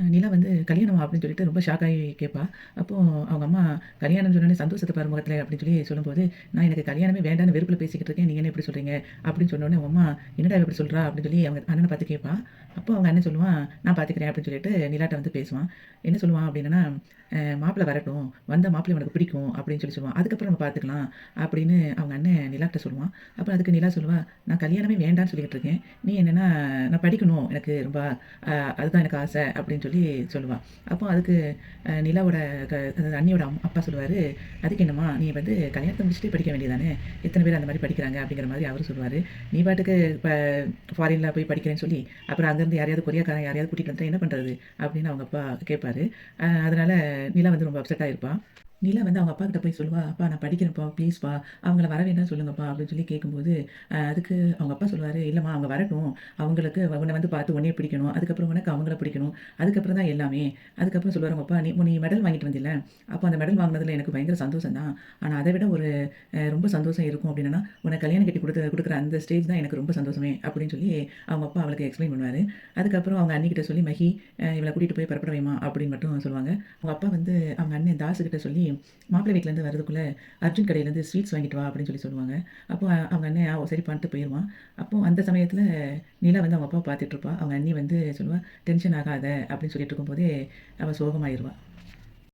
நிலா வந்து கல்யாணமா அப்படின்னு சொல்லிட்டு ரொம்ப ஷாக் ஆகி கேட்பா. அப்போ அவங்க அம்மா கல்யாணம்னு சொன்னோனே சந்தோஷத்த பாரு முகத்துல அப்படின்னு சொல்லி சொல்லும்போது, "நான் எனக்கு கல்யாணமே வேண்டான்னு வெறுப்புல பேசிக்கிட்டு இருக்கேன். நீங்க என்ன இப்படி சொல்றீங்க?" அப்படின்னு சொன்னோனே அவங்க அம்மா, "என்னடா இவ இப்படி சொல்றா?" அப்படின்னு சொல்லி அவங்க அண்ணன பார்த்து கேட்பா. அப்போ அவங்க அண்ணன் சொல்லுவான், "நான் பார்த்துக்கிறேன்" அப்படின்னு சொல்லிட்டு நிலாட்ட வந்து பேசுவான். என்ன சொல்லுவான் அப்படின்னா, "மாப்பிள வரட்டும். வந்தா மாப்பிளைய உனக்கு பிடிக்கும்" அப்படின்னு சொல்லி சொல்லுவான். "அதுக்கப்புறம் நம்ம பார்த்துக்கலாம்" அப்படின்னு அவங்க அண்ணன் நிலாட்ட சொல்லுவான். அப்ப அதுக்கு நிலா சொல்லுவா, "நான் கல்யாணமே வேண்டான்னு சொல்லிக்கிட்டு இருக்கேன். நீ என்னன்னா நான் படிக்கணும். எனக்கு ரொம்ப அதுதான் எனக்கு ஆசை" அப்படின்னு சொல்லி சொல்லுவா. அப்போ அதுக்கு நிலாவோட அதாவது அண்ணியோட அப்பா சொல்லுவாரு, "அதுக்கு என்னம்மா நீ வந்து கல்யாணத்த முடிச்சுட்டே படிக்க வேண்டியது தானே! எத்தன பேர் அந்த மாரி படிக்கிறாங்க" அப்படிங்கிற மாரி அவரு சொல்லுவாரு. "நீ பாட்டுக்கு இப்ப ஃபாரின்ல போய் படிக்கிறேன்னு சொல்லி, அப்புறம் அங்கருந்து யாரையாவது கொரியாக்காரன் யாரையாவது கூட்டிட்டு வந்துட்டா என்ன பண்றது?" அப்படின்னு அவங்க அப்பா கேட்பாரு. அதனால நிலா வந்து ரொம்ப அப்செட் ஆயிருப்பா. நிலா வந்து அவங்க அப்பாகிட்ட போய் சொல்லுவா, "அப்பா நான் படிக்கிறேன்ப்பா, ப்ளீஸ்ப்பா அவங்கள வர வேண்டாம்னு சொல்லுங்கப்பா" அப்படின்னு சொல்லி கேட்கும்போது, அதுக்கு அவங்க அப்பா சொல்லுவாரு, "இல்லம்மா அவங்க வரட்டும். அவங்களுக்கு உன்ன வந்து பார்த்து உன்னைய பிடிக்கணும். அதுக்கப்புறம் உனக்கு அவங்கள பிடிக்கணும். அதுக்கப்புறம் தான் எல்லாமே." அதுக்கப்புறம் சொல்லுவாரு அவங்க அப்பா, "நீ மெடல் வாங்கிட்டு வந்தில்ல, அப்போ அந்த மெடல் வாங்குனதுல எனக்கு பயங்கர சந்தோஷம் தான். ஆனா அத விட ஒரு ரொம்ப சந்தோஷம் இருக்கும் அப்படின்னன்னா, உன்ன கல்யாணம் கட்டி குடுக்குற அந்த ஸ்டேஜ் தான் எனக்கு ரொம்ப சந்தோஷமே." அப்படின்னு சொல்லி அவங்க அப்பா அவளுக்கு எக்ஸ்ப்ளைன் பண்ணுவாரு. அதுக்கப்புறம் அவங்க அண்ணிகிட்ட சொல்லி, "மகி இவள கூட்டிட்டு போய் புறப்பட வைம்மா" அப்படின்னு மட்டும் சொல்லுவாங்க. அவங்க அப்பா வந்து அவங்க அண்ணன் தாசுகிட்ட சொல்லி, "மாப்பிள்ளை வீட்லேருந்து வரதுக்குள்ள அர்ஜுன் கடையிலேருந்து ஸ்வீட்ஸ் வாங்கிட்டு வா" அப்படின்னு சொல்லி சொல்லுவாங்க. அப்போ அவங்க அண்ணன் சரிப்பான்ட்டு போயிருவான். அப்போ அந்த சமயத்தில நிலா வந்து அவங்க அப்பாவ பார்த்துட்டுருப்பா. அவங்க அண்ணி வந்து சொல்லுவா, "டென்ஷன் ஆகாத" அப்படின்னு சொல்லிட்டு இருக்கும்போதே அவ சோகமாயிருவா.